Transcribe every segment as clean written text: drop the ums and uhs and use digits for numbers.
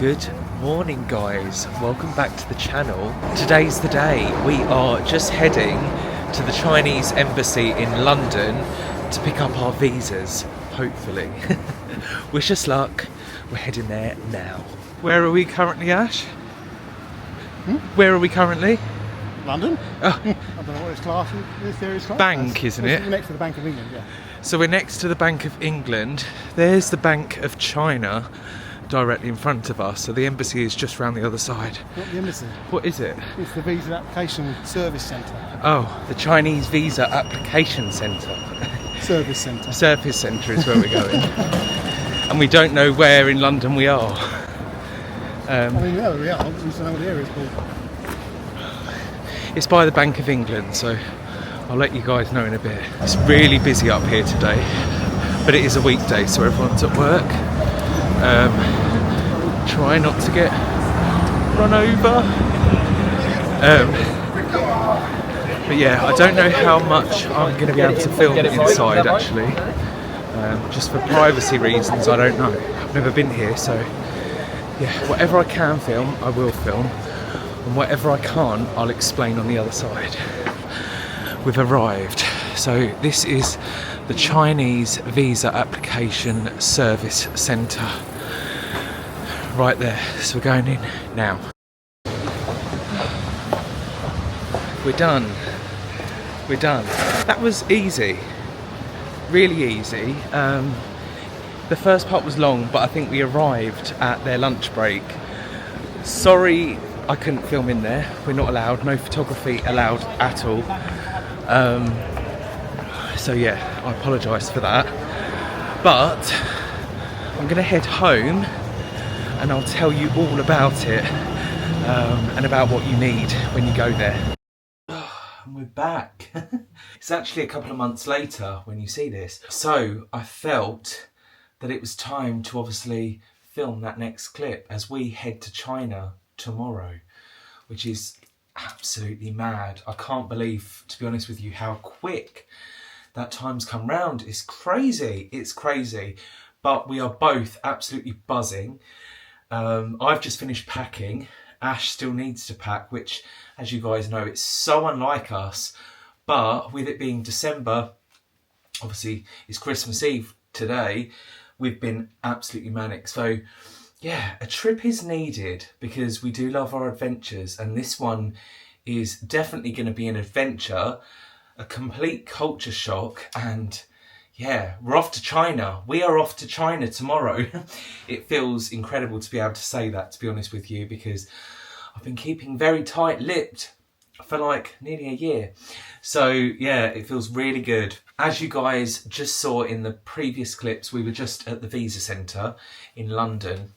Good morning guys, welcome back to the channel. Today's the day. We are just heading to the Chinese embassy in London to pick up our visas, hopefully. Wish us luck, we're heading there now. Where are we currently, Ash? Where are we currently? London? Oh. I don't know what it's classed. This area is classed. Bank, isn't it? We're next to the Bank of England, yeah. So we're next to the Bank of England. There's the Bank of China directly in front of us. So the embassy is just round the other side. Not the embassy. What is it? It's the Visa Application Service Centre. Oh, the Chinese Visa Application Centre. Service Centre. Service Centre is where we're going. And we don't know where in London we are. I mean, we know where we are, we just don't know what the area is called. It's by the Bank of England, so I'll let you guys know in a bit. It's really busy up here today, but it is a weekday, so everyone's at work. Try not to get run over. But yeah, I don't know how much I'm going to be able to film inside actually. Just for privacy reasons, I don't know. I've never been here, so yeah, whatever I can film, I will film. And whatever I can't, I'll explain on the other side. We've arrived. So this is the Chinese Visa Application Service Centre. Right there. So we're going in now. We're done. We're done. That was easy. Really easy. The first part was long, but I think we arrived at their lunch break. Sorry I couldn't film in there. We're not allowed. No photography allowed at all. So yeah, I apologise for that. But I'm going to head home and I'll tell you all about it and about what you need when you go there. And we're back. It's actually a couple of months later when you see this. So I felt that it was time to obviously film that next clip as we head to China tomorrow, which is absolutely mad. I can't believe, to be honest with you, how quick that time's come round. It's crazy. It's crazy. But we are both absolutely buzzing. I've just finished packing. Ash still needs to pack, which, as you guys know, it's so unlike us. But with it being December, obviously it's Christmas Eve today, we've been absolutely manic. So yeah, a trip is needed because we do love our adventures, and this one is definitely going to be an adventure, a complete culture shock, and yeah, we're off to China. We are off to China tomorrow. It feels incredible to be able to say that, to be honest with you, because I've been keeping very tight-lipped for like nearly a year. So yeah, it feels really good. As you guys just saw in the previous clips, we were just at the Visa Centre in London.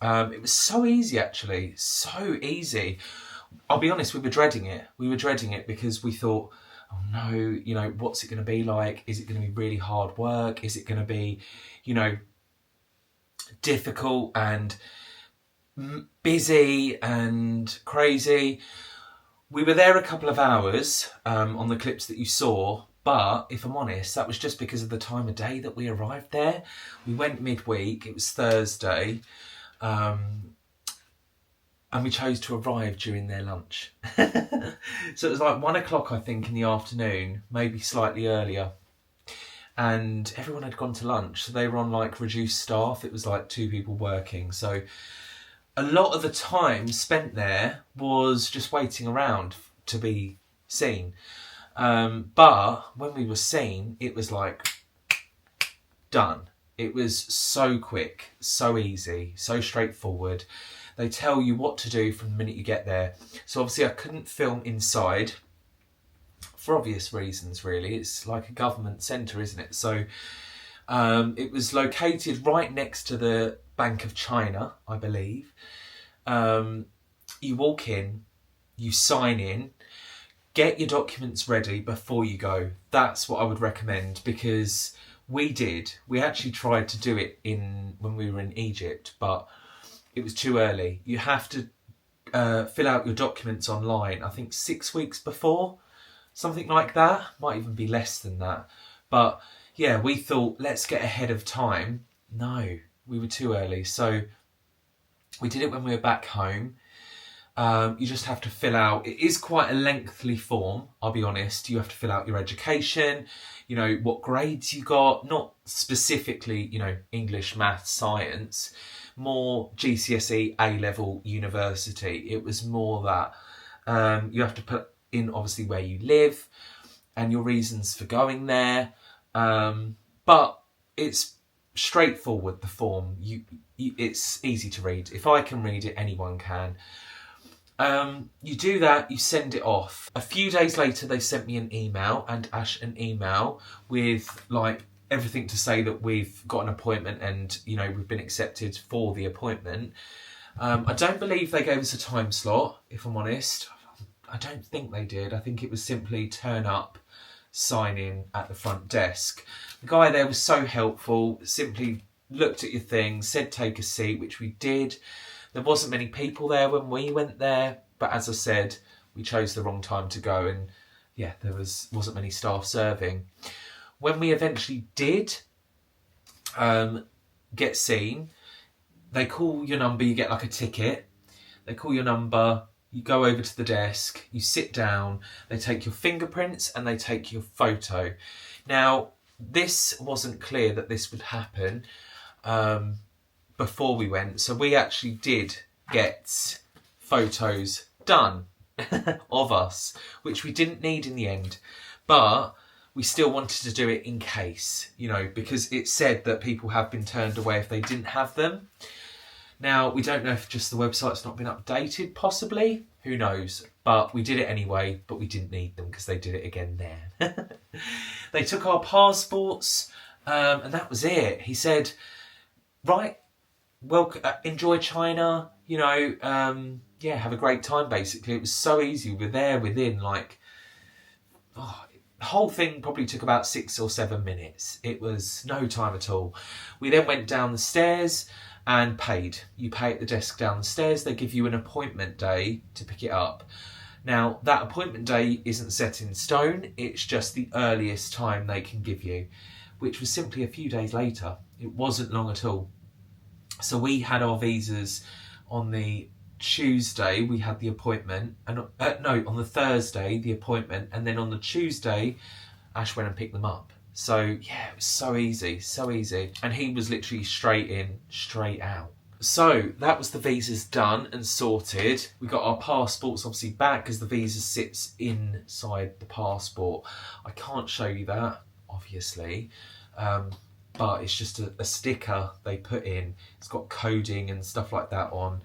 It was so easy actually, so easy. I'll be honest, we were dreading it. We were dreading it because we thought, oh no, you know, what's it going to be like? Is it going to be really hard work? Is it going to be, you know, difficult and busy and crazy? We were there a couple of hours on the clips that you saw, but if I'm honest, that was just because of the time of day that we arrived there. We went midweek, it was Thursday. And we chose to arrive during their lunch. So it was like 1 o'clock, I think, in the afternoon, maybe slightly earlier. And everyone had gone to lunch, so they were on like reduced staff. It was like 2 people working. So a lot of the time spent there was just waiting around to be seen. But when we were seen, it was like done. It was so quick, so easy, so straightforward. They tell you what to do from the minute you get there. So obviously I couldn't film inside for obvious reasons, really. It's like a government centre, isn't it? So it was located right next to the Bank of China, I believe. You walk in, you sign in, get your documents ready before you go. That's what I would recommend, because we actually tried to do it when we were in Egypt, but it was too early. You have to fill out your documents online, I think 6 weeks before, something like that. Might even be less than that. But yeah, we thought, let's get ahead of time. No, we were too early. So We did it when we were back home. You just have to fill out, it is quite a lengthy form, I'll be honest. You have to fill out your education, you know, what grades you got, not specifically, you know, English, maths, science, more GCSE, A-level, university. It was more that you have to put in obviously where you live and your reasons for going there. But it's straightforward, the form. It's easy to read. If I can read it, anyone can. You do that, you send it off. A few days later, they sent me an email, and Ash an email with like everything to say that we've got an appointment and, you know, we've been accepted for the appointment. I don't believe they gave us a time slot, if I'm honest. I don't think they did. I think it was simply turn up, sign in at the front desk. The guy there was so helpful, simply looked at your thing, said take a seat, which we did. There wasn't many people there when we went there, but as I said, we chose the wrong time to go, and yeah, there wasn't many staff serving. When we eventually did get seen, they call your number, you get like a ticket. They call your number, you go over to the desk, you sit down, they take your fingerprints and they take your photo. Now, this wasn't clear that this would happen before we went, so we actually did get photos done of us, which we didn't need in the end, but we still wanted to do it in case, you know, because it said that people have been turned away if they didn't have them. Now, we don't know if just the website's not been updated, possibly, who knows, but we did it anyway, but we didn't need them because they did it again there. They took our passports, and that was it. He said, right, well, enjoy China, you know, yeah, have a great time, basically. It was so easy. We're there within, like, the whole thing probably took about 6 or 7 minutes. It was no time at all. We then went down the stairs and paid. You pay at the desk down the stairs. They give you an appointment day to pick it up. Now, that appointment day isn't set in stone. It's just the earliest time they can give you, which was simply a few days later. It wasn't long at all. So we had our visas on the Tuesday, we had the appointment, and on the Thursday, the appointment, and then on the Tuesday, Ash went and picked them up. So yeah, it was so easy, so easy. And he was literally straight in, straight out. So that was the visas done and sorted. We got our passports obviously back because the visa sits inside the passport. I can't show you that, obviously. But it's just a sticker they put in. It's got coding and stuff like that on.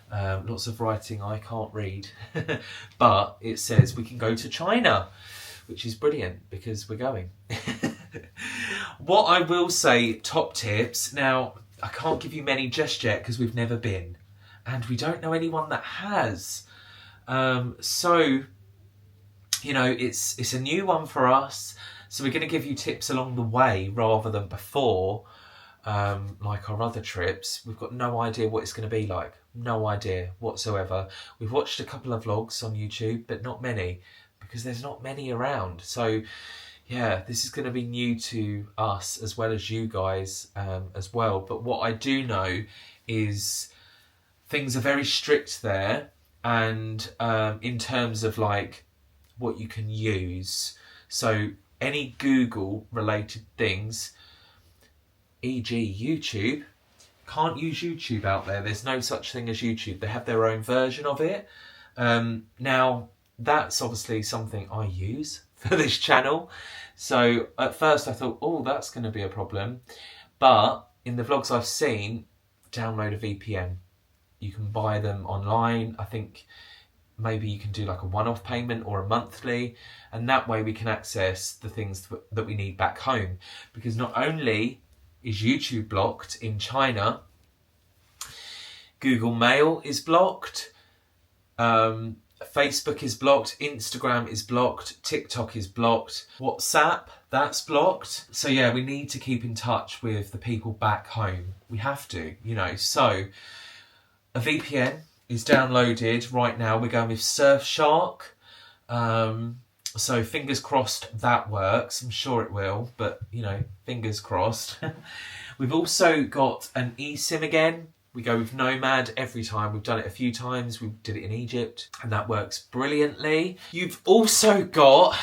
Lots of writing I can't read. But it says we can go to China, which is brilliant because we're going. What I will say, top tips. Now, I can't give you many just yet because we've never been. And we don't know anyone that has. So, you know, it's a new one for us. So we're going to give you tips along the way rather than before, like our other trips. We've got no idea what it's going to be like. No idea whatsoever. We've watched a couple of vlogs on YouTube, but not many, because there's not many around. So, yeah, this is going to be new to us as well as you guys as well. But what I do know is things are very strict there, and in terms of like what you can use. So any Google related things, e.g. YouTube, can't use YouTube out there. There's no such thing as YouTube. They have their own version of it. Now, that's obviously something I use for this channel. So at first I thought, oh, that's going to be a problem. But in the vlogs I've seen, download a VPN. You can buy them online. I think maybe you can do like a one-off payment or a monthly, and that way we can access the things that we need back home. Because not only is YouTube blocked in China, Google Mail is blocked, Facebook is blocked, Instagram is blocked, TikTok is blocked, WhatsApp, that's blocked. So yeah, we need to keep in touch with the people back home. We have to, you know. So a VPN is downloaded right now. We're going with Surfshark. So fingers crossed that works. I'm sure it will, but you know, fingers crossed. We've also got an eSIM again. We go with Nomad every time. We've done it a few times. We did it in Egypt and that works brilliantly. You've also got,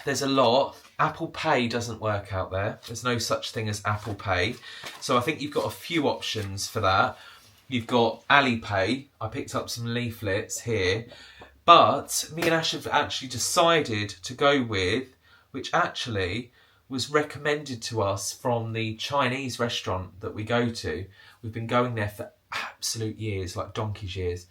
there's a lot, Apple Pay doesn't work out there. There's no such thing as Apple Pay. So I think you've got a few options for that. You've got Alipay. I picked up some leaflets here. But me and Ash have actually decided to go with, which actually was recommended to us from the Chinese restaurant that we go to. We've been going there for absolute years, like donkey's years.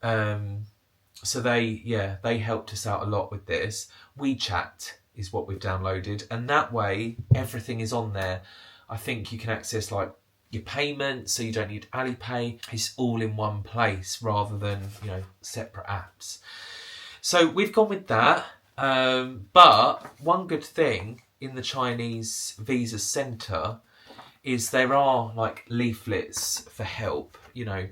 So they helped us out a lot with this. WeChat is what we've downloaded, and that way everything is on there. I think you can access like your payments, so you don't need Alipay. It's all in one place rather than, you know, separate apps. So we've gone with that. But one good thing in the Chinese visa centre is there are like leaflets for help, you know.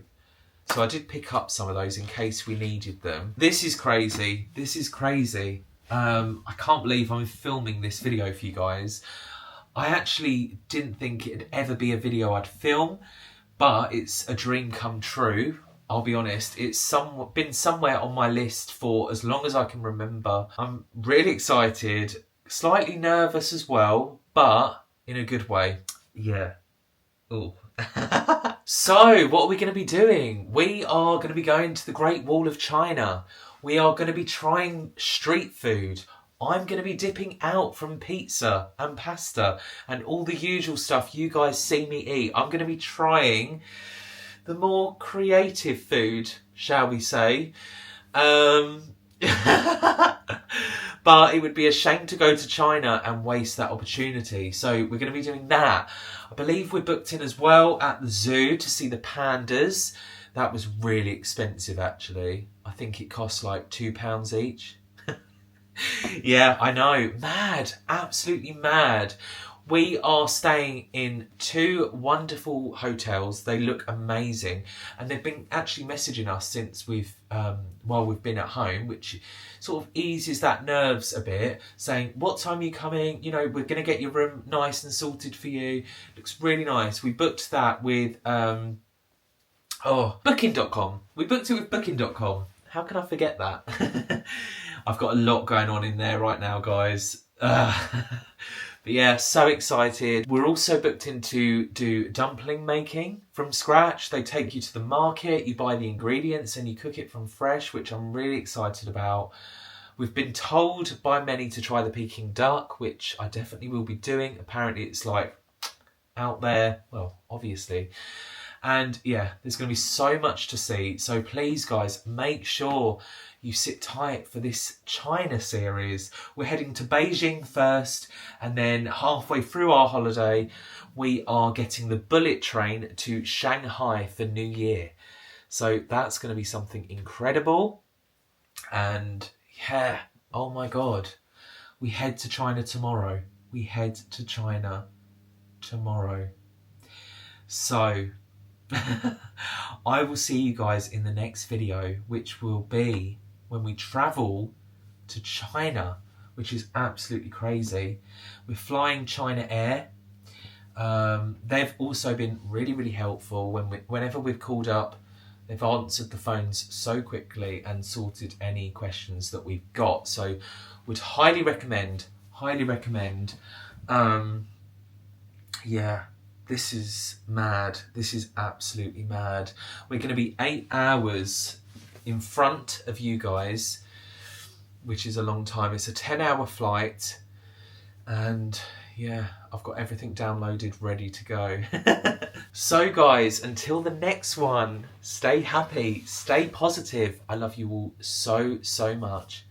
So I did pick up some of those in case we needed them. This is crazy. This is crazy. I can't believe I'm filming this video for you guys. I actually didn't think it'd ever be a video I'd film, but it's a dream come true. I'll be honest, it's been somewhere on my list for as long as I can remember. I'm really excited, slightly nervous as well, but in a good way. Yeah. Ooh. So, what are we going to be doing? We are going to be going to the Great Wall of China. We are going to be trying street food. I'm going to be dipping out from pizza and pasta and all the usual stuff you guys see me eat. I'm going to be trying the more creative food, shall we say. But it would be a shame to go to China and waste that opportunity. So we're going to be doing that. I believe we're booked in as well at the zoo to see the pandas. That was really expensive, actually. I think it cost like £2 each. Yeah, I know. Mad. Absolutely mad. We are staying in 2 wonderful hotels. They look amazing. And they've been actually messaging us since while we've been at home, which sort of eases that nerves a bit, saying, what time are you coming? You know, we're going to get your room nice and sorted for you. Looks really nice. We booked that with Booking.com. We booked it with Booking.com. How can I forget that? I've got a lot going on in there right now, guys. But yeah, so excited. We're also booked in to do dumpling making from scratch. They take you to the market, you buy the ingredients and you cook it from fresh, which I'm really excited about. We've been told by many to try the Peking duck, which I definitely will be doing. Apparently it's like out there, well, obviously. And yeah, there's going to be so much to see. So please, guys, make sure you sit tight for this China series. We're heading to Beijing first, and then halfway through our holiday, we are getting the bullet train to Shanghai for New Year. So that's going to be something incredible. And yeah, oh my God, we head to China tomorrow. We head to China tomorrow. So I will see you guys in the next video, which will be when we travel to China, which is absolutely crazy. We're flying China Air. They've also been really, really helpful. Whenever we've called up, they've answered the phones so quickly and sorted any questions that we've got. So would highly recommend. Yeah. This is mad. This is absolutely mad. We're going to be 8 hours in front of you guys, which is a long time. It's a 10-hour flight. And yeah, I've got everything downloaded, ready to go. So guys, until the next one, stay happy, stay positive. I love you all so, so much.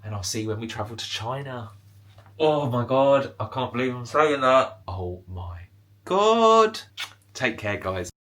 And I'll see you when we travel to China. Oh my God, I can't believe I'm saying that. Oh my God. Take care, guys.